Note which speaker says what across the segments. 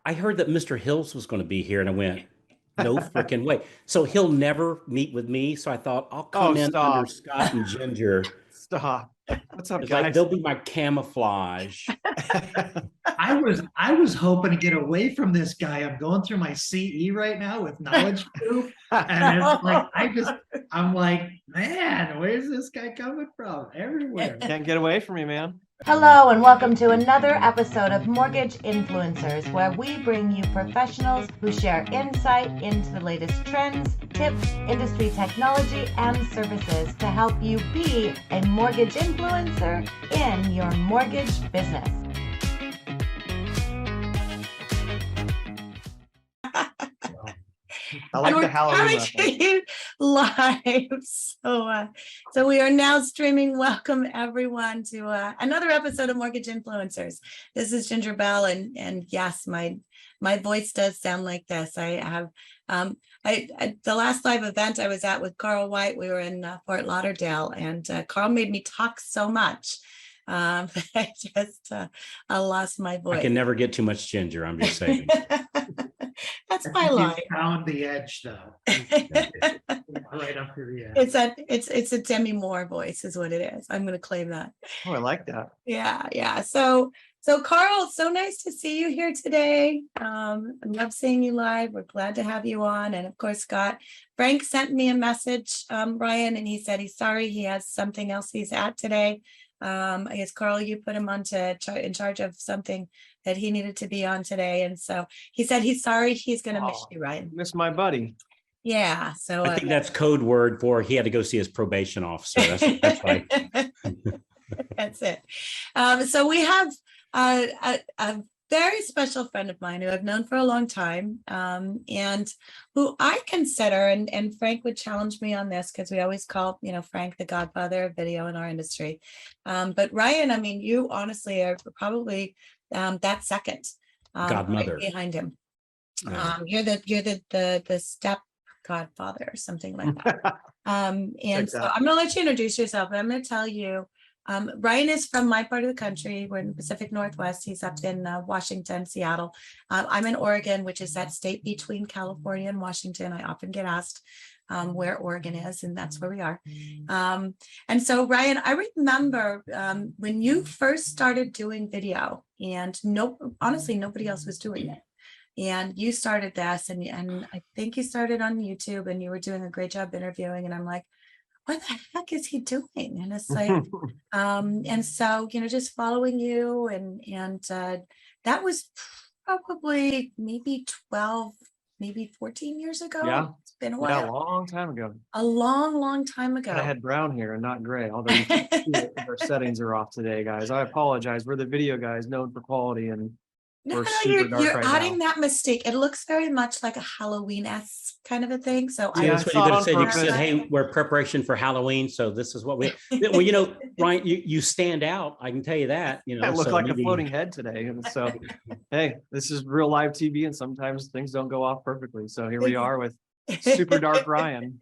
Speaker 1: I heard that Mr. Hills was going to be here, and I went, no freaking way. So he'll never meet with me. So I thought I'll
Speaker 2: Oh,
Speaker 1: come in under
Speaker 2: stop.
Speaker 1: Scott and Ginger.
Speaker 2: Stop. What's up,
Speaker 1: It's like
Speaker 2: guys?
Speaker 1: they'll be my camouflage.
Speaker 3: I was hoping to get away from this guy. I'm going through my CE right now with knowledge group. And it's like I'm like, man, where's this guy coming from? Everywhere.
Speaker 2: Can't get away from me, man.
Speaker 4: Hello, and welcome to another episode of Mortgage Influencers, where we bring you professionals who share insight into the latest trends, tips, industry technology, and services to help you be a mortgage influencer in your mortgage business.
Speaker 2: I like the Halloween
Speaker 5: coming
Speaker 2: reference.
Speaker 5: to you live. So we are now streaming. Welcome everyone to another episode of Mortgage Influencers. This is Ginger Bell, and yes, my voice does sound like this. I have the last live event I was at with Carl White. We were in Fort Lauderdale, and Carl made me talk so much. I just I lost my voice.
Speaker 1: I can never get too much Ginger. I'm just saying.
Speaker 5: That's my line.
Speaker 3: You found the edge, though. Right up to the edge.
Speaker 5: It's a Demi Moore voice is what it is. I'm going to claim that.
Speaker 2: Oh, I like that.
Speaker 5: Yeah. So Carl, so nice to see you here today. I love seeing you live. We're glad to have you on. And of course, Scott, Frank sent me a message, Ryan, and he said he's sorry. He has something else he's at today. I guess, Carl, you put him on in charge of something that he needed to be on today. And so he said he's sorry. He's going to miss you, Ryan.
Speaker 2: Miss my buddy.
Speaker 5: Yeah. So
Speaker 1: I think that's code word for he had to go see his probation officer. That's right.
Speaker 5: That's it. So we have a very special friend of mine who I've known for a long time, and who I consider, and Frank would challenge me on this because we always call, Frank the godfather of video in our industry. But Ryan, I mean, you honestly are probably that second
Speaker 1: Godmother
Speaker 5: right behind him.
Speaker 1: Yeah.
Speaker 5: You're the step godfather or something like that. And so I'm gonna let you introduce yourself, but I'm gonna tell you. Ryan is from my part of the country. We're in the Pacific Northwest. He's up in Washington, Seattle. I'm in Oregon, which is that state between California and Washington. I often get asked where Oregon is, and that's where we are. And so, Ryan, I remember when you first started doing video, and honestly, nobody else was doing it. And you started this, and I think you started on YouTube, and you were doing a great job interviewing. And I'm like, what the heck is he doing? And it's like, and so, just following you and that was probably maybe 12, maybe 14 years ago.
Speaker 2: Yeah.
Speaker 5: It's been a
Speaker 2: Yeah,
Speaker 5: while.
Speaker 2: a long time ago.
Speaker 5: A long time ago.
Speaker 2: And I had brown hair and not gray, although you can see it if our settings are off today, guys. I apologize. We're the video guys known for quality, and
Speaker 5: No,
Speaker 2: we're super dark
Speaker 5: you're
Speaker 2: right
Speaker 5: adding
Speaker 2: now.
Speaker 5: that mistake. It looks very much like a Halloween-esque kind of a thing. So
Speaker 2: Yeah,
Speaker 1: That's what you could have said. You said, "Hey, we're preparation for Halloween, so this is what we." Well, Ryan, you stand out. I can tell you that.
Speaker 2: I look
Speaker 1: so
Speaker 2: like
Speaker 1: maybe-
Speaker 2: a floating head today. And so, hey, this is real live TV, and sometimes things don't go off perfectly. So here we are with super dark Ryan.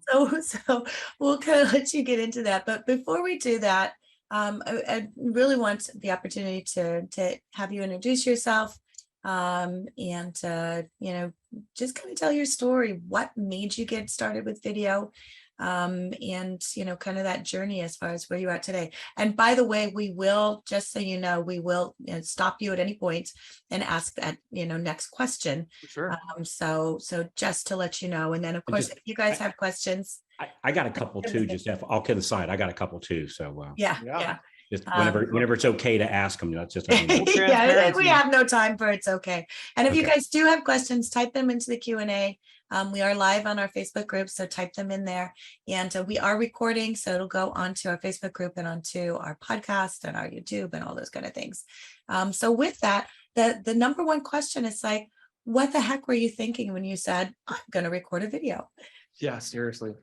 Speaker 5: So we'll kind of let you get into that. But before we do that, I really want the opportunity to have you introduce yourself, and just kind of tell your story. What made you get started with video, and kind of that journey as far as where you're at today. And by the way, we will, just so you know, we will stop you at any point and ask that next question.
Speaker 2: Sure.
Speaker 5: So just to let you know, and then of course, if you guys have questions.
Speaker 1: I got a couple too. Just all kidding aside, I got a couple too. So
Speaker 5: Yeah.
Speaker 1: just whenever it's okay to ask them. That's just
Speaker 5: yeah. We have no time for it's okay. And if you
Speaker 1: Okay.
Speaker 5: guys do have questions, type them into the Q&A. We are live on our Facebook group, so type them in there. And we are recording, so it'll go onto our Facebook group and onto our podcast and our YouTube and all those kind of things. So with that, the number one question is like, what the heck were you thinking when you said, I'm going to record a video?
Speaker 2: Yeah, seriously.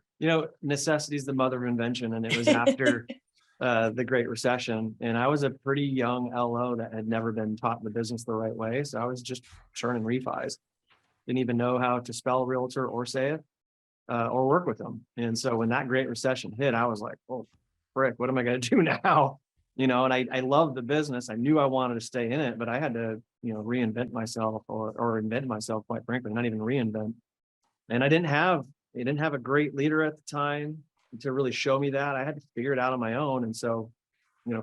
Speaker 2: Necessity is the mother of invention, and it was after the Great Recession, and I was a pretty young LO that had never been taught the business the right way, so I was just churning refis. Didn't even know how to spell realtor or say it or work with them. And so when that Great Recession hit, I was like, oh frick, what am I going to do now? and I loved the business. I knew I wanted to stay in it, but I had to, reinvent myself or invent myself, quite frankly, not even reinvent. And I didn't have a great leader at the time to really show me that. I had to figure it out on my own. And so,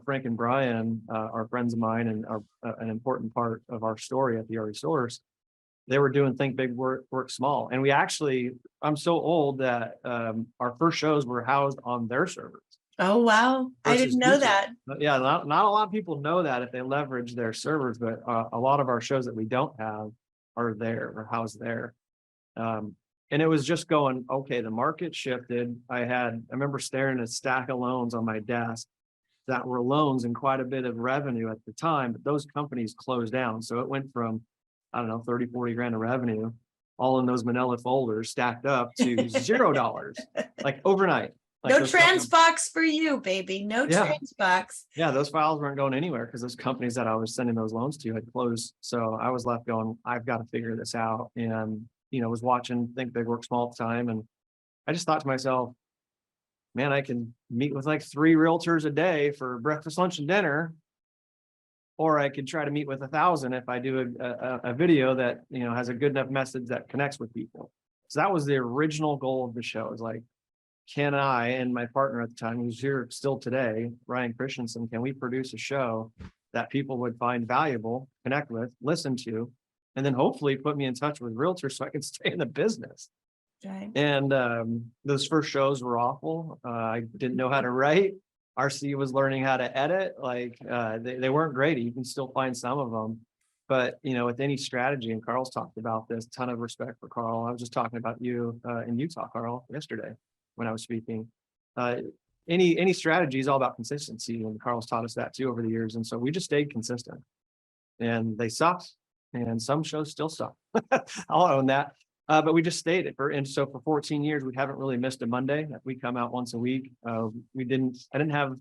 Speaker 2: Frank and Brian are friends of mine and are an important part of our story at the RE Source. They were doing Think Big, Work Small. And I'm so old that our first shows were housed on their servers.
Speaker 5: Oh, wow. I
Speaker 2: versus
Speaker 5: didn't know
Speaker 2: YouTube.
Speaker 5: that.
Speaker 2: Yeah, not a lot of people know that if they leverage their servers, but a lot of our shows that we don't have are housed there. And it was just going, okay, the market shifted. I remember staring at a stack of loans on my desk that were loans and quite a bit of revenue at the time, but those companies closed down. So it went from, I don't know, 30, 40 grand of revenue, all in those manila folders stacked up to $0, like overnight. Like
Speaker 5: no transbox for you, baby. No transbox.
Speaker 2: Yeah, those files weren't going anywhere because those companies that I was sending those loans to had closed. So I was left going, I've got to figure this out. And, was watching Think Big, Work Small at the time. And I just thought to myself, man, I can meet with like 3 realtors a day for breakfast, lunch, and dinner. Or I could try to meet with 1,000 if I do a video that, has a good enough message that connects with people. So that was the original goal of the show. Is like, can I and my partner at the time, who's here still today, Ryan Christensen, can we produce a show that people would find valuable, connect with, listen to, and then hopefully put me in touch with realtors so I can stay in the business.
Speaker 5: Right.
Speaker 2: And those first shows were awful. I didn't know how to write. RC was learning how to edit. Like they weren't great. You can still find some of them. But, with any strategy, and Carl's talked about this, ton of respect for Carl. I was just talking about you in Utah, Carl, yesterday when I was speaking. Any strategy is all about consistency. And Carl's taught us that too over the years. And so we just stayed consistent. And they sucked. And some shows still suck. I'll own that. But we just stayed it so for 14 years, we haven't really missed a Monday. We come out once a week. I didn't have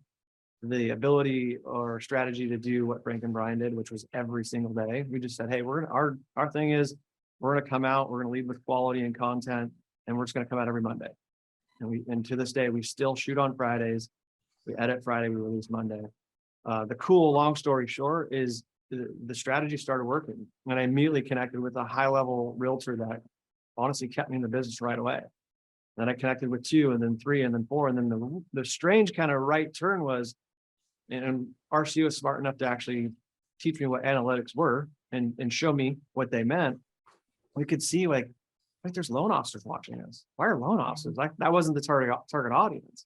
Speaker 2: the ability or strategy to do what Frank and Brian did, which was every single day. We just said, hey, our thing is we're going to come out, we're going to lead with quality and content, and we're just going to come out every Monday. And to this day, we still shoot on Fridays. We edit Friday, we release Monday. The cool, long story short, is the strategy started working. And I immediately connected with a high-level realtor that honestly kept me in the business right away. Then I connected with 2, and then 3, and then 4. And then the strange kind of right turn was, and RC was smart enough to actually teach me what analytics were and show me what they meant. We could see like there's loan officers watching us. Why are loan officers? Like that wasn't the target audience.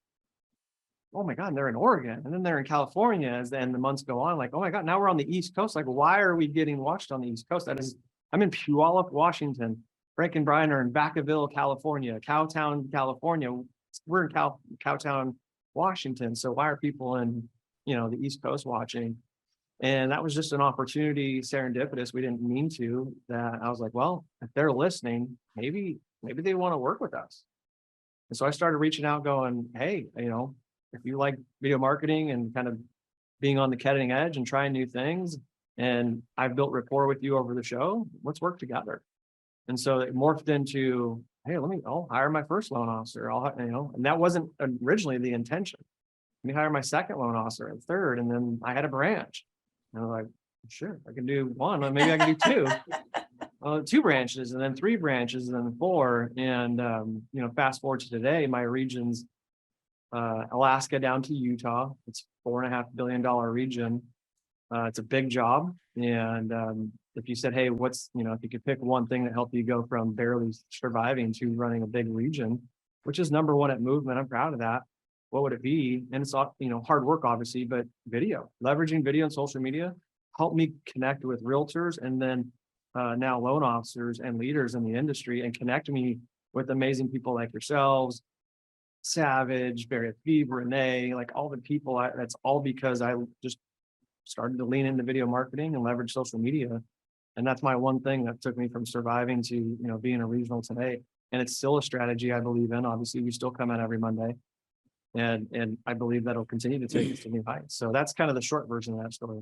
Speaker 2: Oh my God, and they're in Oregon, and then they're in California as the months go on. Like, oh my God, now we're on the East Coast. Like, why are we getting watched on the East Coast? I'm in Puyallup, Washington. Frank and Brian are in Vacaville, California, Cowtown, California. We're in Cowtown, Washington. So why are people in, the East Coast watching? And that was just an opportunity, serendipitous. We didn't mean to. That I was like, well, if they're listening, maybe they want to work with us. And so I started reaching out, going, hey, if you like video marketing and kind of being on the cutting edge and trying new things, and I've built rapport with you over the show, let's work together. And so it morphed into, hey, I'll hire my first loan officer. And that wasn't originally the intention. Let me hire my second loan officer and third, and then I had a branch. And I was like, sure, I can do 1, maybe I can do 2. 2 branches, and then 3 branches, and then 4. And fast forward to today, my region's Alaska down to Utah. It's $4.5 billion region. It's a big job. And if you said, hey, if you could pick one thing that helped you go from barely surviving to running a big region, which is number 1 at Movement, I'm proud of that. What would it be? And it's hard work, obviously, but leveraging video and social media helped me connect with realtors, and then now loan officers and leaders in the industry, and connect me with amazing people like yourselves, Savage, Barry Feeb, Renee, like all the people. That's all because I just started to lean into video marketing and leverage social media. And that's my one thing that took me from surviving to, being a regional today. And it's still a strategy I believe in. Obviously, we still come out every Monday. And I believe that'll continue to take us to new heights. So that's kind of the short version of that story.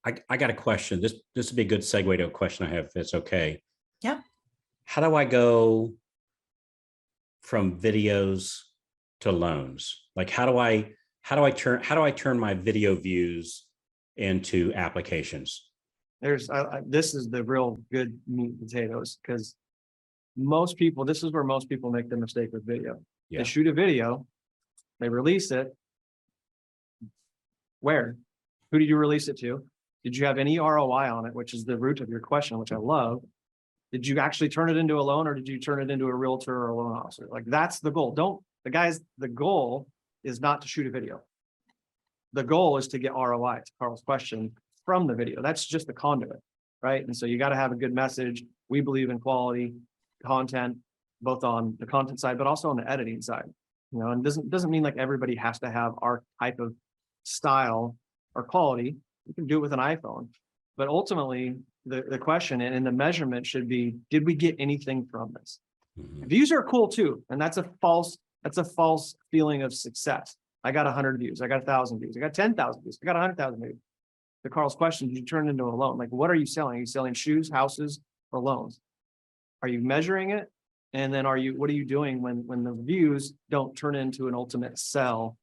Speaker 1: I got a question. This would be a good segue to a question I have, if it's okay.
Speaker 5: Yeah.
Speaker 1: How do I go from videos to loans? Like, how do I how do I turn my video views into applications?
Speaker 2: This is the real good meat and potatoes, because most people, this is where most people make the mistake with video.
Speaker 1: Yeah.
Speaker 2: They shoot a video, they release it. Where? Who did you release it to? Did you have any ROI on it, which is the root of your question, which I love? Did you actually turn it into a loan, or did you turn it into a realtor or a loan officer? Like, that's the goal. The goal is not to shoot a video. The goal is to get ROI, to Carl's question, from the video. That's just the conduit, right? And so you got to have a good message. We believe in quality content, both on the content side, but also on the editing side. You know, and doesn't mean like everybody has to have our type of style or quality. You can do it with an iPhone, but ultimately the question and the measurement should be, did we get anything from this? Views are cool too. And that's a false feeling of success. I got 100 views. I got 1,000 views. I got 10,000 views. I got 100,000 views. To Carl's question, did you turn it into a loan? Like, what are you selling? Are you selling shoes, houses, or loans? Are you measuring it? And then what are you doing when the views don't turn into an ultimate sell,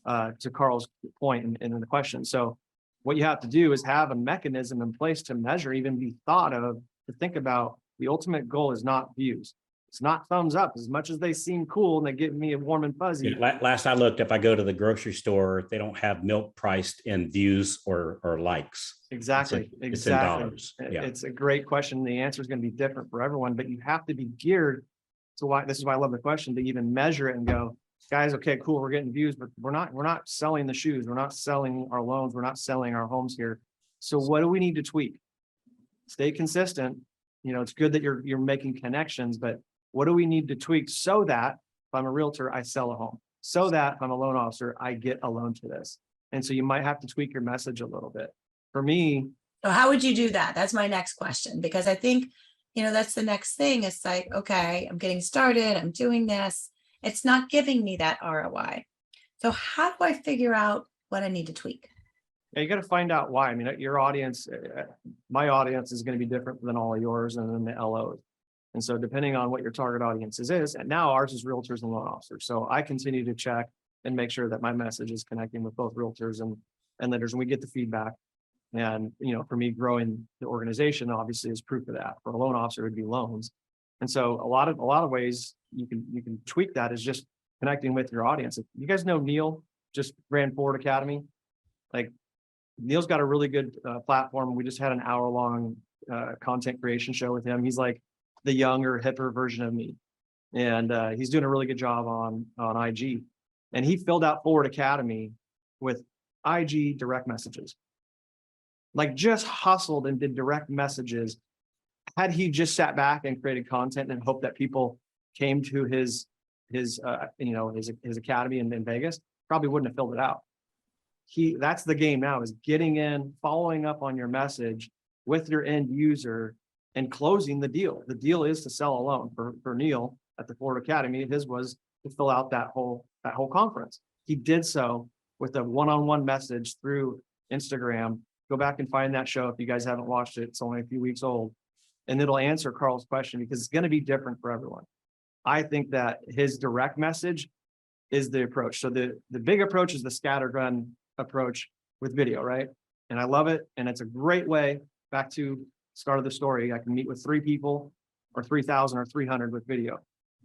Speaker 2: to Carl's point in the question? So what you have to do is have a mechanism in place to measure, even be thought of, to think about the ultimate goal is not views. It's not thumbs up, as much as they seem cool and they give me a warm and fuzzy.
Speaker 1: Yeah, last I looked, if I go to the grocery store, they don't have milk priced in views or likes.
Speaker 2: Exactly.
Speaker 1: It's in dollars. Yeah.
Speaker 2: It's a great question. The answer is going to be different for everyone, but you have to be geared to why. This is why I love the question, to even measure it and go, guys, okay, cool, we're getting views, but we're not selling the shoes. We're not selling our loans. We're not selling our homes here. So what do we need to tweak? Stay consistent. You know, it's good that you're making connections, but what do we need to tweak so that if I'm a realtor, I sell a home? So that if I'm a loan officer, I get a loan to this. And so you might have to tweak your message a little bit. For me.
Speaker 5: So how would you do that? That's my next question, because I think, that's the next thing. It's like, okay, I'm getting started. I'm doing this. It's not giving me that ROI. So how do I figure out what I need to tweak?
Speaker 2: Yeah, you got to find out why. I mean, your audience, my audience is going to be different than all of yours and then the LOs. And so depending on what your target audience is, and now ours is realtors and loan officers. So I continue to check and make sure that my message is connecting with both realtors and lenders, and we get the feedback. And, for me, growing the organization obviously is proof of that. For a loan officer, it would be loans. And so a lot of ways you can tweak that is just connecting with your audience. If you guys know Neil just ran Forward Academy, like Neil's got a really good platform. We just had an hour-long content creation show with him. He's like the younger, hipper version of me. And he's doing a really good job on IG. And he filled out Forward Academy with IG direct messages. Like, just hustled and did direct messages. Had he just sat back and created content and hoped that people came to his academy in Vegas, probably wouldn't have filled it out. That's the game now, is getting in, following up on your message with your end user and closing the deal. The deal is to sell a loan. For Neil at the Forward Academy, his was to fill out that whole conference. He did so with a one-on-one message through Instagram. Go back and find that show if you guys haven't watched it. It's only a few weeks old, and it'll answer Carl's question, because it's going to be different for everyone. I think that his direct message is the approach. So the big approach is the scattergun approach with video, right? And I love it. And it's a great way, back to start of the story, I can meet with 3 people or 3,000 or 300 with video.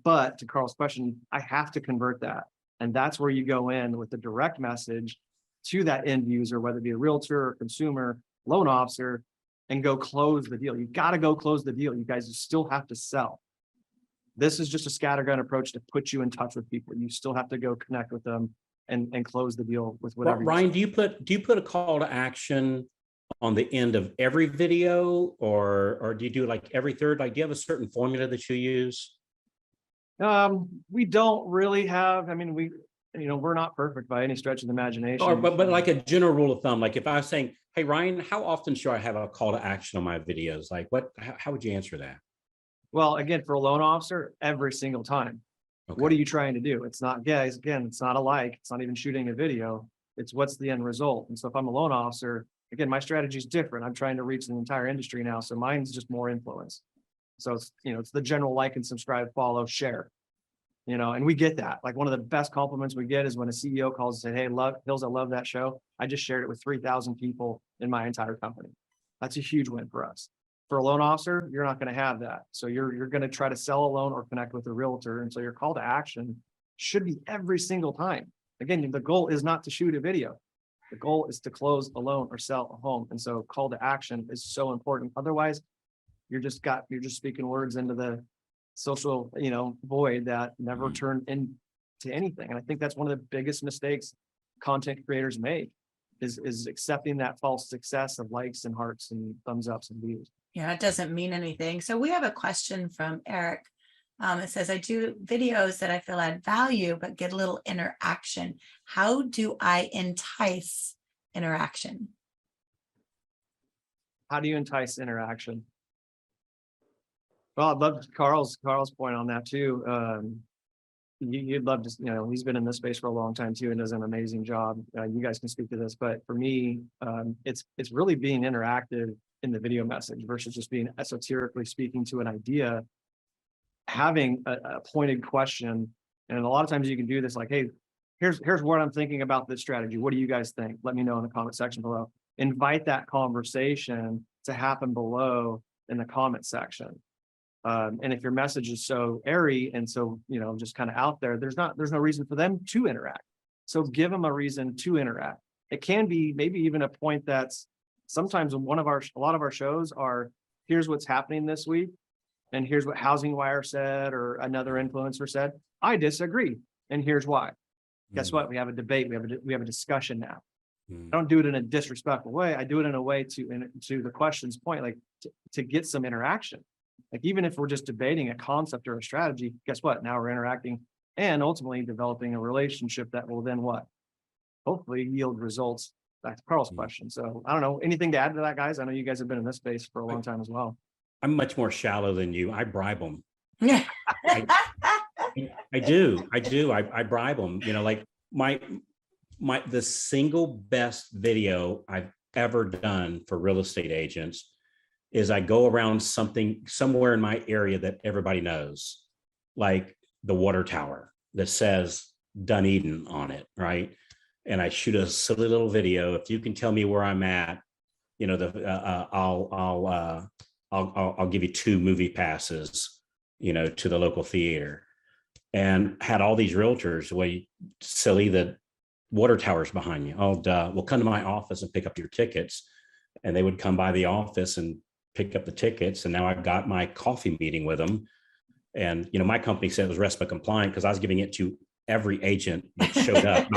Speaker 2: But to Carl's question, I have to convert that. And that's where you go in with the direct message to that end user, whether it be a realtor or consumer, loan officer, and go close the deal. You've got to go close the deal. You guys still have to sell. This is just a scattergun approach to put you in touch with people. You still have to go connect with them and close the deal with whatever.
Speaker 1: Well, Ryan, do you put a call to action on the end of every video, or do you do like every third? Like, do you have a certain formula that you use?
Speaker 2: We don't really have. I mean, we're not perfect by any stretch of the imagination.
Speaker 1: But like a general rule of thumb, like if I was saying, hey, Ryan, how often should I have a call to action on my videos? Like how would you answer that?
Speaker 2: Well, again, for a loan officer, every single time. Okay. What are you trying to do? It's not, guys, again, it's not a like, it's not even shooting a video. It's what's the end result. And so if I'm a loan officer, again, my strategy is different. I'm trying to reach the entire industry now. So mine's just more influence. So it's the general like and subscribe, follow, share. and we get that. Like one of the best compliments we get is when a CEO calls and say, hey, Hills, I love that show. I just shared it with 3,000 people in my entire company. That's a huge win for us. For a loan officer, you're not going to have that. So you're going to try to sell a loan or connect with a realtor. And so your call to action should be every single time. Again, the goal is not to shoot a video. The goal is to close a loan or sell a home. And so call to action is so important. Otherwise, you're just speaking words into the social, void that never turn into anything. And I think that's one of the biggest mistakes content creators make is accepting that false success of likes and hearts and thumbs ups and views.
Speaker 5: Yeah, it doesn't mean anything. So we have a question from Eric. It says, I do videos that I feel add value, but get a little interaction. How do I entice interaction?
Speaker 2: How do you entice interaction? Well, I'd love Carl's point on that too. You'd love to, he's been in this space for a long time too and does an amazing job. You guys can speak to this, but for me, it's really being interactive in the video message versus just being esoterically speaking to an idea, having a pointed question. And a lot of times you can do this like, hey, here's what I'm thinking about this strategy. What do you guys think? Let me know in the comment section below. Invite that conversation to happen below in the comment section. And if your message is so airy and so, just kind of out there, there's no reason for them to interact. So give them a reason to interact. It can be maybe even a point that's sometimes a lot of our shows are, here's what's happening this week. And here's what Housing Wire said, or another influencer said, I disagree. And here's why. Guess what? We have a debate. We have a discussion now. I don't do it in a disrespectful way. I do it in a way to the question's point, like to get some interaction. Like even if we're just debating a concept or a strategy, guess what? Now we're interacting and ultimately developing a relationship that will then what? Hopefully yield results. Back to Carl's question. So I don't know, anything to add to that, guys? I know you guys have been in this space for a long time as well.
Speaker 1: I'm much more shallow than you. I bribe them.
Speaker 5: Yeah.
Speaker 1: I do. I bribe them. Like the single best video I've ever done for real estate agents is I go around somewhere in my area that everybody knows, like the water tower that says Dunedin on it, right? And I shoot a silly little video. If you can tell me where I'm at, I'll give you 2 movie passes, to the local theater. And had all these realtors, silly, the water tower's behind you. Oh, duh. Well, come to my office and pick up your tickets. And they would come by the office and pick up the tickets. And now I've got my coffee meeting with them. And, my company said it was RESPA compliant because I was giving it to every agent that showed up,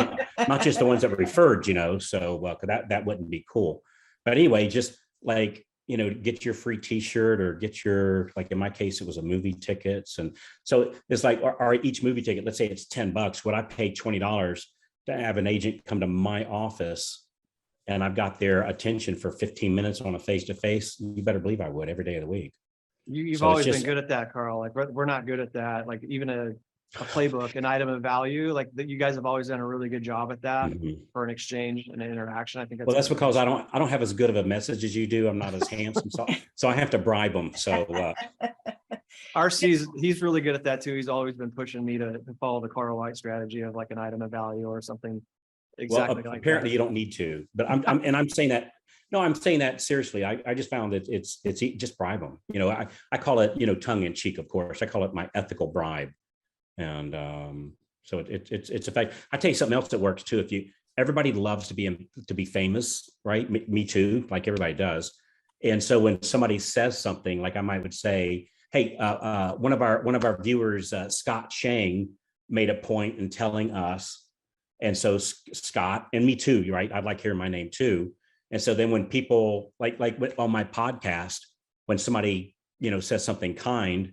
Speaker 1: not just the ones that were referred, so that wouldn't be cool. But anyway, just like, get your free t-shirt or get your, like in my case, it was a movie tickets. And so it's like, or each movie ticket, let's say it's $10. Would I pay $20 to have an agent come to my office and I've got their attention for 15 minutes on a face-to-face? You better believe I would every day of the week.
Speaker 2: You've always been good at that, Carl. Like we're not good at that. Like even a playbook, an item of value, like that. You guys have always done a really good job at that for an exchange and an interaction. I think that's
Speaker 1: because I don't have as good of a message as you do. I'm not as handsome, so I have to bribe them. So
Speaker 2: RC's he's really good at that too. He's always been pushing me to follow the Carl White strategy of like an item of value or something. Exactly.
Speaker 1: Well, apparently you don't need to, but I'm saying that. No, I'm saying that seriously. I just found that it's just bribe them. I call it tongue in cheek. Of course, I call it my ethical bribe. And so it's a fact. I tell you something else that works too. Everybody loves to be famous, right? Me too, like everybody does. And so when somebody says something, like I would say, hey, one of our viewers, Scott Schang, made a point in telling us, and so Scott and me too, right? I'd like hearing my name too. And so then when people like on my podcast, when somebody says something kind,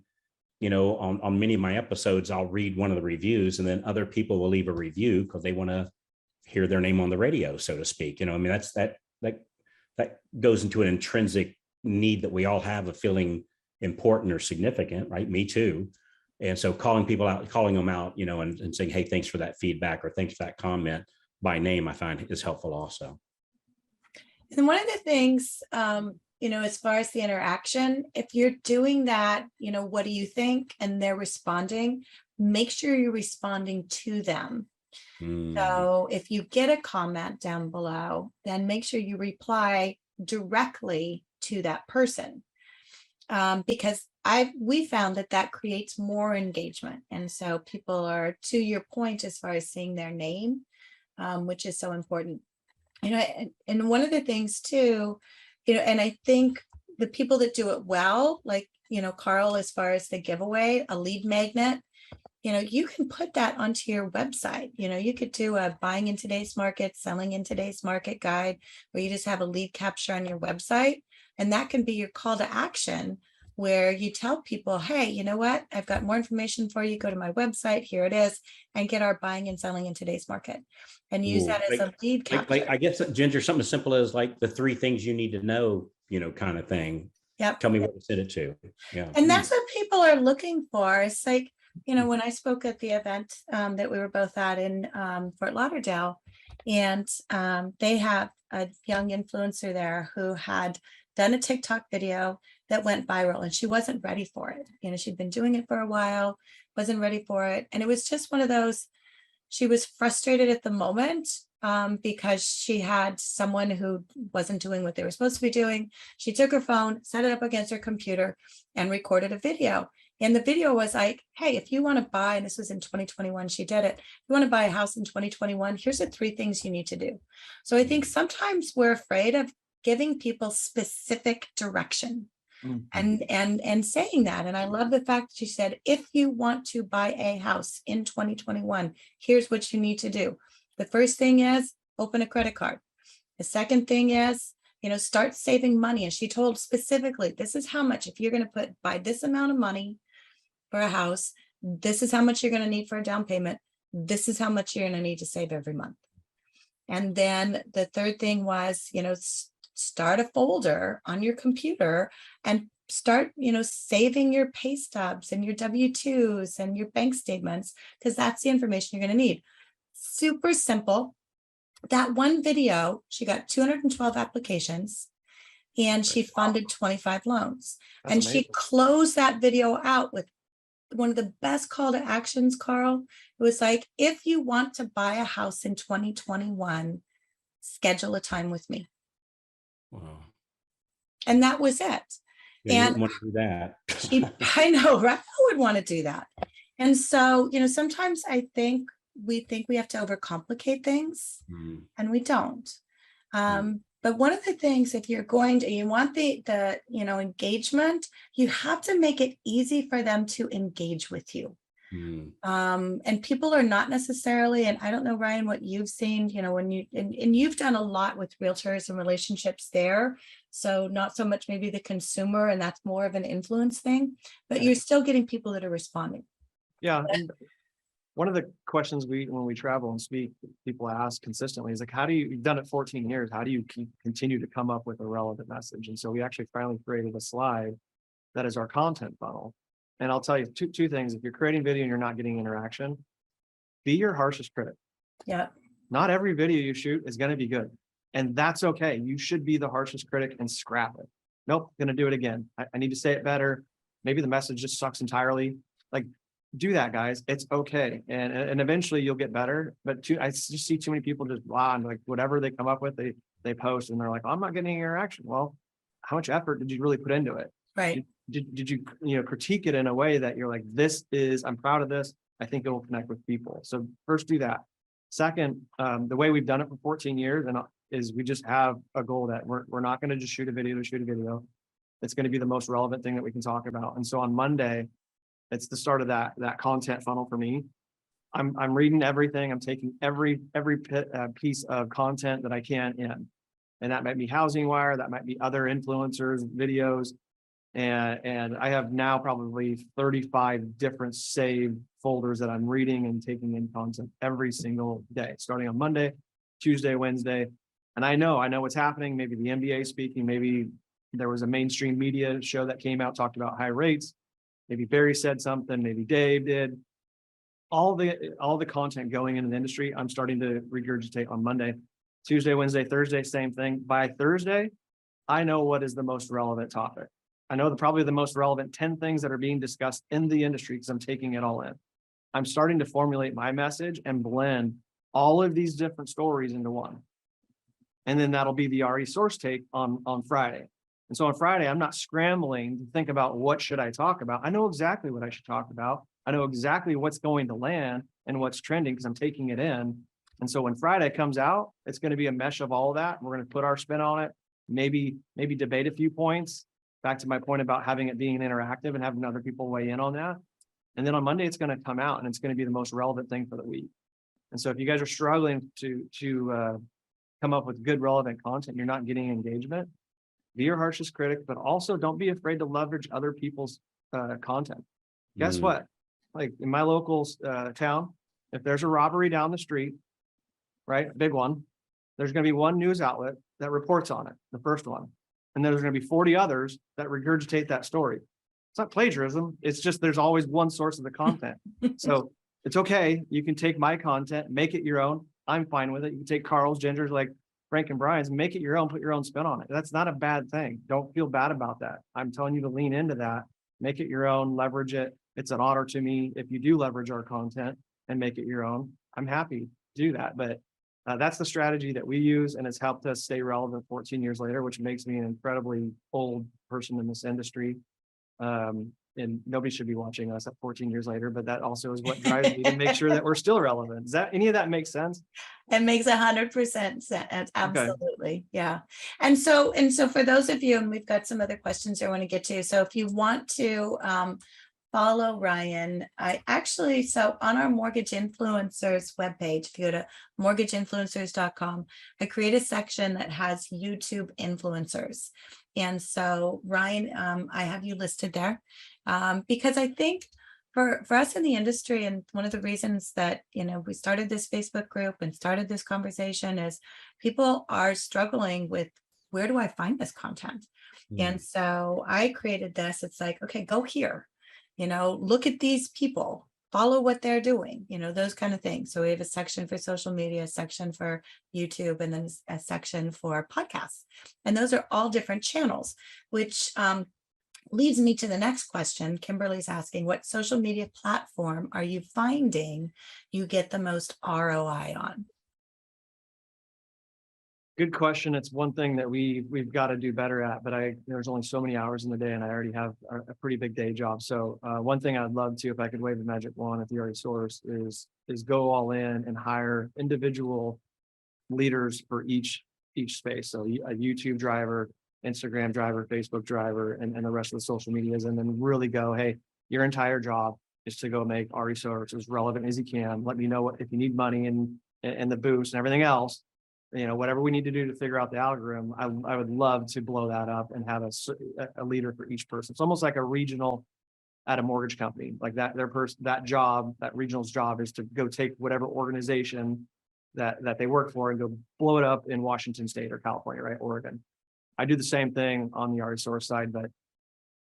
Speaker 1: on many of my episodes, I'll read one of the reviews, and then other people will leave a review because they want to hear their name on the radio, so to speak. That goes into an intrinsic need that we all have of feeling important or significant, right? Me too. And so calling them out, and saying, hey, thanks for that feedback or thanks for that comment by name, I find is helpful also.
Speaker 5: And one of the things, as far as the interaction, if you're doing that, what do you think? And they're responding, make sure you're responding to them. So if you get a comment down below, then make sure you reply directly to that person. Because we found that creates more engagement. And so people are, to your point, as far as seeing their name, which is so important. And one of the things too, and I think the people that do it well, like, Carl, as far as the giveaway, a lead magnet, you can put that onto your website. You could do a buying in today's market, selling in today's market guide, where you just have a lead capture on your website. And that can be your call to action, where you tell people, hey, you know what? I've got more information for you. Go to my website. Here it is, and get our buying and selling in today's market, and use that as a lead capture.
Speaker 1: I guess, Ginger, something as simple as like the 3 things you need to know, kind of thing.
Speaker 5: Yep.
Speaker 1: Tell me what to send it to. Yeah.
Speaker 5: And that's what people are looking for. It's like, when I spoke at the event that we were both at in Fort Lauderdale, and they have a young influencer there who had done a TikTok video that went viral, and she wasn't ready for it. She'd been doing it for a while, wasn't ready for it. And it was just one of those, she was frustrated at the moment because she had someone who wasn't doing what they were supposed to be doing. She took her phone, set it up against her computer, and recorded a video. And the video was like, hey, if you want to buy, and this was in 2021, she did it. If you want to buy a house in 2021, here's the 3 things you need to do. So I think sometimes we're afraid of giving people specific direction and saying that. And I love the fact that she said, if you want to buy a house in 2021, here's what you need to do. The first thing is open a credit card. The second thing is, start saving money. And she told specifically, this is how much, if you're going to buy this amount of money for a house, this is how much you're going to need for a down payment. This is how much you're going to need to save every month. And then the third thing was, start a folder on your computer and start, saving your pay stubs and your W-2s and your bank statements, because that's the information you're going to need. Super simple. That one video, she got 212 applications, and she funded 25 loans. That's amazing. She closed that video out with one of the best call to actions, Carl. It was like, if you want to buy a house in 2021, schedule a time with me. Wow. And that was it.
Speaker 1: Yeah, and you want to do that.
Speaker 5: I know, right? Who would want to do that? And so, sometimes I think we have to overcomplicate things, and we don't. But one of the things, if you want the engagement, you have to make it easy for them to engage with you. And people are not necessarily, and I don't know, Ryan, what you've seen, when and you've done a lot with realtors and relationships there. So not so much maybe the consumer, and that's more of an influence thing, but you're still getting people that are responding.
Speaker 2: Yeah. And one of the questions when we travel and speak, people ask consistently is like, you've done it 14 years. How do you continue to come up with a relevant message? And so we actually finally created a slide that is our content funnel. And I'll tell you two things. If you're creating video and you're not getting interaction, be your harshest critic.
Speaker 5: Yeah.
Speaker 2: Not every video you shoot is going to be good. And that's okay. You should be the harshest critic and scrap it. Nope, going to do it again. I need to say it better. Maybe the message just sucks entirely. Like, do that, guys. It's okay. And eventually you'll get better. But I just see too many people just blah, and like whatever they come up with, they post, and they're like, I'm not getting any interaction. Well, how much effort did you really put into it?
Speaker 5: Right.
Speaker 2: Did you critique it in a way that you're like, I'm proud of this. I think it will connect with people. So first do that. Second, the way we've done it for 14 years is we just have a goal that we're not going to just shoot a video to shoot a video. It's going to be the most relevant thing that we can talk about. And so on Monday, it's the start of that content funnel for me. I'm reading everything. I'm taking every piece of content that I can in, and that might be Housing Wire, that might be other influencers, videos, and I have now probably 35 different saved folders that I'm reading and taking in content every single day, starting on Monday, Tuesday, Wednesday, and I know what's happening. Maybe the NBA speaking, maybe there was a mainstream media show that came out, talked about high rates. Maybe Barry said something, maybe Dave did. All the content going into the industry, I'm starting to regurgitate on Monday, Tuesday, Wednesday, Thursday, same thing. By Thursday, I know what is the most relevant topic. I know probably the most relevant 10 things that are being discussed in the industry because I'm taking it all in. I'm starting to formulate my message and blend all of these different stories into one. And then that'll be the RE Source take on Friday. And so on Friday, I'm not scrambling to think about what should I talk about. I know exactly what I should talk about. I know exactly what's going to land and what's trending because I'm taking it in. And so when Friday comes out, it's going to be a mesh of all of that. We're going to put our spin on it, maybe debate a few points. Back to my point about having it being interactive and having other people weigh in on that. And then on Monday, it's going to come out and it's going to be the most relevant thing for the week. And so if you guys are struggling to come up with good, relevant content, you're not getting engagement, be your harshest critic, but also don't be afraid to leverage other people's content. Guess what? Like in my local town, if there's a robbery down the street, right, a big one, there's going to be one news outlet that reports on it, the first one. And there's going to be 40 others that regurgitate that story. It's not plagiarism. It's just there's always one source of the content. So it's okay. You can take my content, make it your own. I'm fine with it. You can take Carl's, Ginger's, like Frank and Brian's, make it your own, put your own spin on it. That's not a bad thing. Don't feel bad about that. I'm telling you to lean into that, make it your own, leverage it. It's an honor to me if you do leverage our content and make it your own. I'm happy to do that. But that's the strategy that we use, and it's helped us stay relevant 14 years later, which makes me an incredibly old person in this industry. And nobody should be watching us at 14 years later, but that also is what drives me to make sure that we're still relevant. Does that any of that make sense?
Speaker 5: It makes 100% sense. Absolutely. Okay. Yeah. And so for those of you, and we've got some other questions I want to get to. So if you want to follow Ryan, so on our Mortgage Influencers webpage, if you go to mortgageinfluencers.com, I create a section that has YouTube influencers. And so Ryan, I have you listed there because I think for us in the industry, and one of the reasons that, we started this Facebook group and started this conversation is people are struggling with, where do I find this content? And so I created this. It's like, okay, go here, look at these people, follow what they're doing, those kind of things. So we have a section for social media, a section for YouTube, and then a section for podcasts. And those are all different channels, which leads me to the next question. Kimberly's asking, what social media platform are you finding you get the most ROI on?
Speaker 2: Good question. It's one thing that we've got to do better at, but there's only so many hours in the day and I already have a pretty big day job. So one thing I'd love to, if I could wave the magic wand at the RE Source, is go all in and hire individual leaders for each space. So a YouTube driver, Instagram driver, Facebook driver, and the rest of the social medias, and then really go, hey, your entire job is to go make RE Source as relevant as you can. Let me know if you need money and the boost and everything else. Whatever we need to do to figure out the algorithm, I would love to blow that up and have a leader for each person. It's almost like a regional at a mortgage company, like that. That regional's job is to go take whatever organization that they work for and go blow it up in Washington State or California, right? Oregon. I do the same thing on the RE Source side, but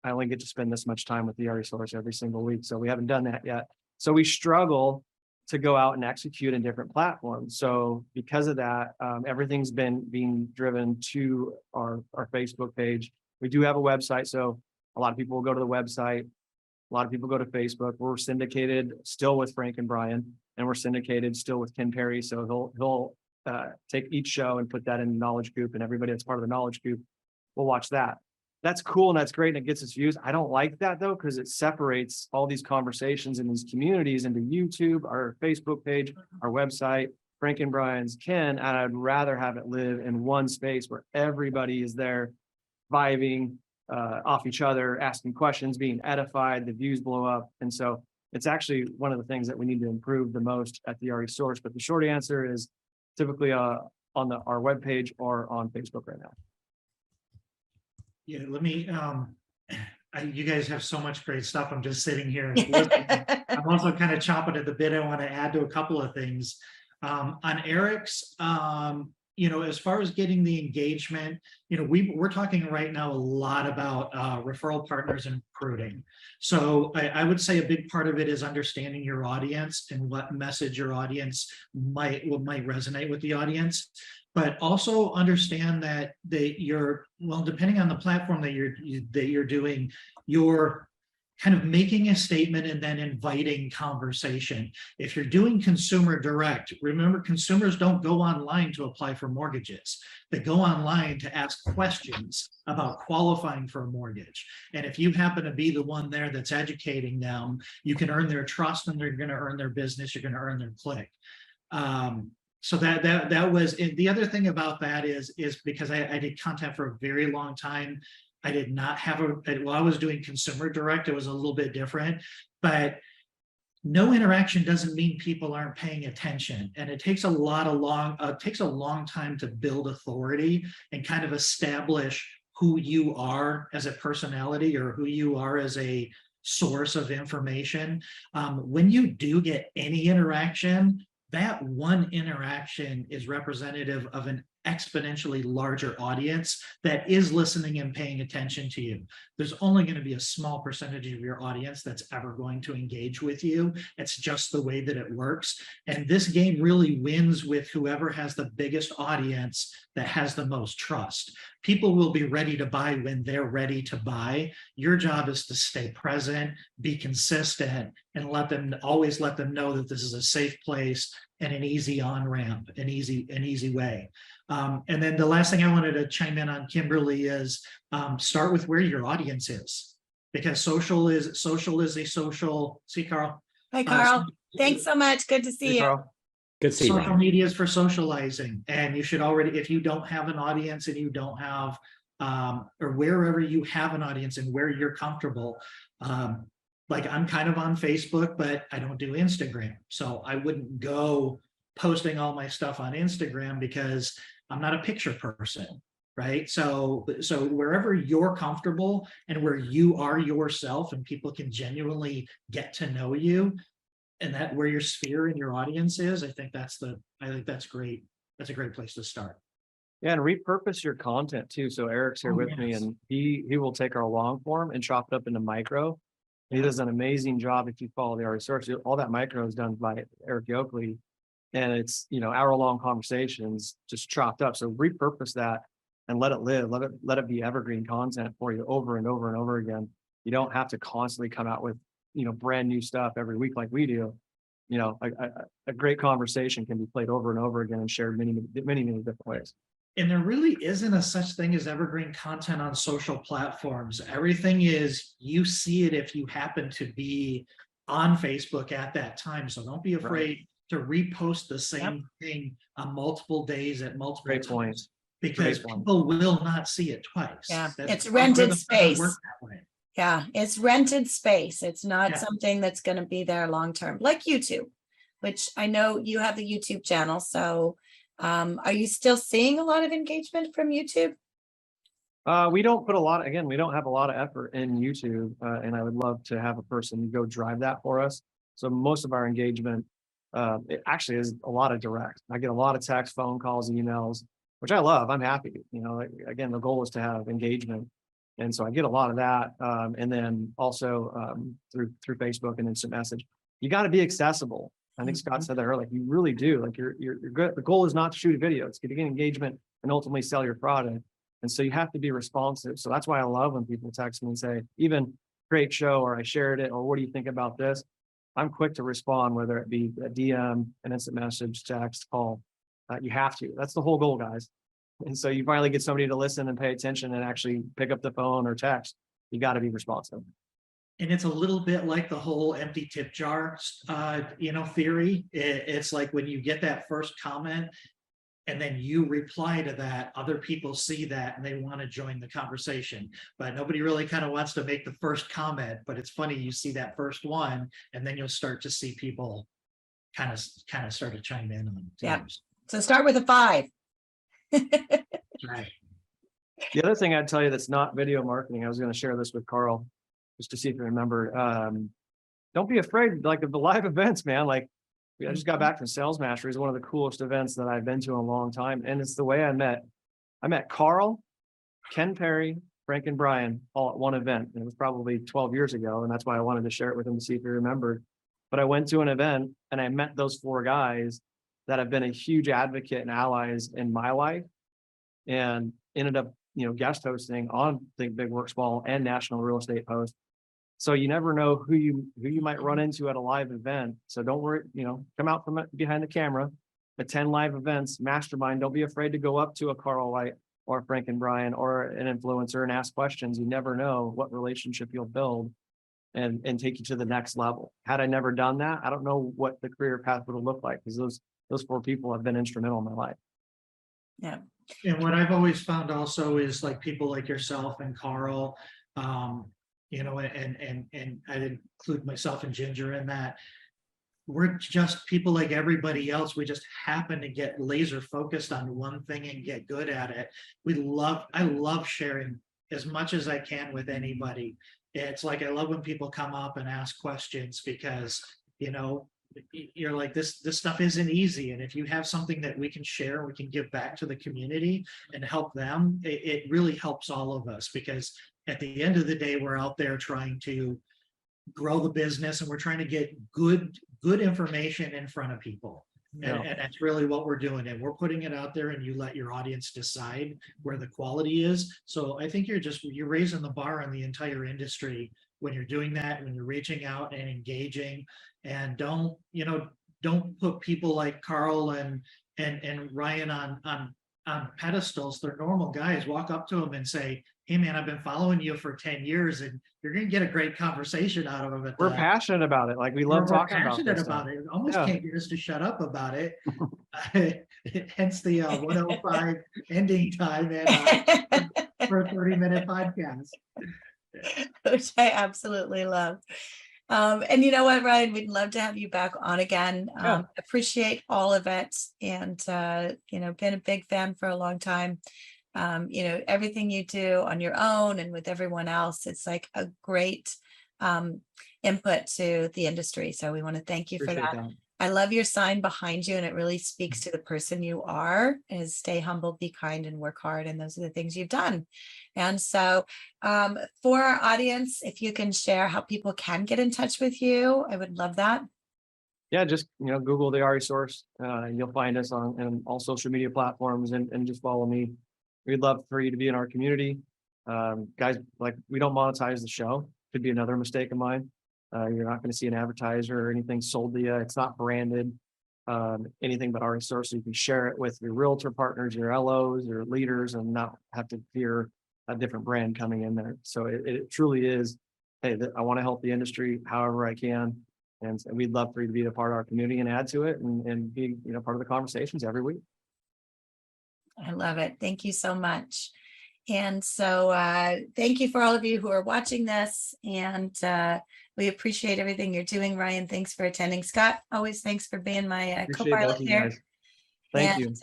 Speaker 2: I only get to spend this much time with the RE Source every single week. So we haven't done that yet. So we struggle to go out and execute in different platforms. So because of that, everything's been being driven to our Facebook page. We do have a website. So a lot of people will go to the website. A lot of people go to Facebook. We're syndicated still with Frank and Brian, and we're syndicated still with Ken Perry. So he'll take each show and put that in the knowledge group, and everybody that's part of the knowledge group will watch that. That's cool and that's great and it gets us views. I don't like that though, because it separates all these conversations in these communities into YouTube, our Facebook page, our website, Frank and Brian's, Ken, and I'd rather have it live in one space where everybody is there vibing off each other, asking questions, being edified, the views blow up. And so it's actually one of the things that we need to improve the most at the RE Source. But the short answer is typically on our webpage or on Facebook right now.
Speaker 3: Yeah, let me, you guys have so much great stuff. I'm just sitting here listening. I'm also kind of chomping at the bit. I want to add to a couple of things. On Eric's, as far as getting the engagement, we're talking right now a lot about referral partners and recruiting. So I would say a big part of it is understanding your audience and what message your audience might resonate with the audience. but also understand that depending on the platform that you're doing, you're kind of making a statement and then inviting conversation. If you're doing consumer direct, remember, consumers don't go online to apply for mortgages. They go online to ask questions about qualifying for a mortgage. And if you happen to be the one there that's educating them, you can earn their trust, and they're going to earn their business. You're going to earn their click. So that was the other thing about that is because I did content for a very long time. I did not have while I was doing consumer direct, it was a little bit different, but no interaction doesn't mean people aren't paying attention. And it takes a long time to build authority and kind of establish who you are as a personality or who you are as a source of information. When you do get any interaction, that one interaction is representative of an exponentially larger audience that is listening and paying attention to you. There's only going to be a small percentage of your audience that's ever going to engage with you. It's just the way that it works. And this game really wins with whoever has the biggest audience that has the most trust. People will be ready to buy when they're ready to buy. Your job is to stay present, be consistent, and always let them know that this is a safe place and an easy on-ramp, an easy way. And then the last thing I wanted to chime in on, Kimberly, is start with where your audience is, because social is a social. See, Carl.
Speaker 5: Hi, Carl. Thanks so much. Good to see you.
Speaker 2: Carl.
Speaker 1: Good to see you.
Speaker 3: Social media is for socializing, and you should already, if you don't have an audience and you don't have, or wherever you have an audience and where you're comfortable, like I'm kind of on Facebook, but I don't do Instagram. So I wouldn't go posting all my stuff on Instagram because I'm not a picture person, right? So wherever you're comfortable and where you are yourself and people can genuinely get to know you, and that where your sphere and your audience is, I think that's great. That's a great place to start.
Speaker 2: Yeah, and repurpose your content too. So Eric's here with me, and he will take our long form and chop it up into micro. He does an amazing job. If you follow the research, all that micro is done by Eric Yoakley, and it's, hour-long conversations just chopped up. So repurpose that and let it live. Let it be evergreen content for you over and over and over again. You don't have to constantly come out with brand new stuff every week like we do. A great conversation can be played over and over again and shared many different ways.
Speaker 3: And there really isn't a such thing as evergreen content on social platforms. Everything is, you see it if you happen to be on Facebook at that time. So don't be afraid to repost the same thing on multiple days at multiple times, because people will not see it twice.
Speaker 5: Yeah, it's rented space. Yeah, it's rented space. It's not something that's going to be there long term, like YouTube, which I know you have the YouTube channel. So are you still seeing a lot of engagement from YouTube?
Speaker 2: We don't put we don't have a lot of effort in YouTube, and I would love to have a person go drive that for us. So most of our engagement, it actually is a lot of direct. I get a lot of text, phone calls, emails, which I love. I'm happy. Again, the goal is to have engagement. And so I get a lot of that. And then also through Facebook and instant message. You got to be accessible. I think Scott said that earlier. You really do. Like you're good. The goal is not to shoot a video. It's to get engagement and ultimately sell your product. And so you have to be responsive. So that's why I love when people text me and say, even great show, or I shared it, or what do you think about this? I'm quick to respond, whether it be a DM, an instant message, text, call. You have to. That's the whole goal, guys. And so you finally get somebody to listen and pay attention and actually pick up the phone or text. You got to be responsive.
Speaker 3: And it's a little bit like the whole empty tip jar, theory. It's like when you get that first comment and then you reply to that, other people see that and they want to join the conversation, but nobody really kind of wants to make the first comment. But it's funny, you see that first one and then you'll start to see people kind of start to chime in on it.
Speaker 5: Yeah. So start with a 5.
Speaker 3: Right.
Speaker 2: The other thing I'd tell you that's not video marketing, I was going to share this with Carl just to see if you remember. Don't be afraid, like, of the live events, man. Like, I just got back from Sales Mastery. It's one of the coolest events that I've been to in a long time. And it's the way I met Carl, Ken Perry, Frank, and Brian all at one event. And it was probably 12 years ago. And that's why I wanted to share it with him to see if he remembered. But I went to an event and I met those 4 guys. that have been a huge advocate and allies in my life, and ended up, guest hosting on Think Big Work Small and National Real Estate Post. So you never know who you might run into at a live event. So don't worry, come out from behind the camera, attend live events, mastermind. Don't be afraid to go up to a Carl White or Frank and Brian or an influencer and ask questions. You never know what relationship you'll build and take you to the next level. Had I never done that, I don't know what the career path would have looked like, because those 4 people have been instrumental in my life.
Speaker 5: Yeah.
Speaker 3: And what I've always found also is like people like yourself and Carl, and I'd include myself and Ginger in that. We're just people like everybody else. We just happen to get laser focused on one thing and get good at it. I love sharing as much as I can with anybody. It's like, I love when people come up and ask questions, because, you're like, this stuff isn't easy. And if you have something that we can share, we can give back to the community and help them, it really helps all of us, because at the end of the day, we're out there trying to grow the business, and we're trying to get good information in front of people. And that's really what we're doing. And we're putting it out there, and you let your audience decide where the quality is. So I think you're raising the bar on the entire industry when you're doing that, when you're reaching out and engaging. And don't put people like Carl and Ryan on pedestals. They're normal guys. Walk up to them and say, hey man, I've been following you for 10 years, and you're going to get a great conversation out of them.
Speaker 2: We're passionate about it. Like, we love talking about this stuff.
Speaker 3: It. Almost can't get us to shut up about it. Hence the 105 ending time for a 30-minute podcast.
Speaker 5: Which I absolutely love. And you know what, Ryan, we'd love to have you back on again. Appreciate all of it. And, been a big fan for a long time. Everything you do on your own and with everyone else, it's like a great input to the industry. So we want to thank you for that. I love your sign behind you, and it really speaks to the person you are, is stay humble, be kind, and work hard. And those are the things you've done. And so for our audience, if you can share how people can get in touch with you, I would love that.
Speaker 2: Yeah, just, Google the RE Source. You'll find us on all social media platforms, and just follow me. We'd love for you to be in our community. Guys, like, we don't monetize the show. Could be another mistake of mine. You're not going to see an advertiser or anything sold to you. It's not branded, anything but RE Source. So you can share it with your realtor partners, your LOs, your leaders, and not have to fear a different brand coming in there. So it truly is, hey, I want to help the industry however I can. And we'd love for you to be a part of our community and add to it, and be, part of the conversations every week.
Speaker 5: I love it. Thank you so much. And so thank you for all of you who are watching this. And we appreciate everything you're doing. Ryan, thanks for attending. Scott, always thanks for being my co-pilot here.
Speaker 2: Thank you.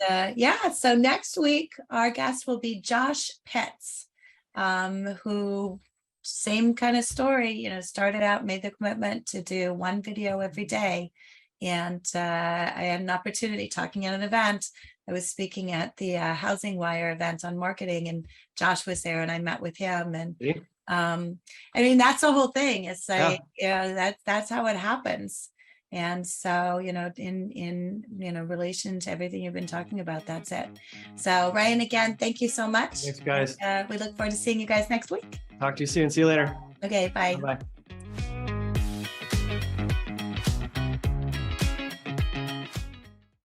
Speaker 5: So next week, our guest will be Josh Pitts, who, same kind of story, started out, made the commitment to do one video every day. And I had an opportunity talking at an event. I was speaking at the Housing Wire event on marketing, and Josh was there, and I met with him. And that's the whole thing. It's like, that's how it happens. And so, in relation to everything you've been talking about, that's it. So Ryan, again, thank you so much.
Speaker 2: Thanks, guys.
Speaker 5: We look forward to seeing you guys next week.
Speaker 2: Talk to you soon. See you later.
Speaker 5: Okay, bye.
Speaker 2: Bye.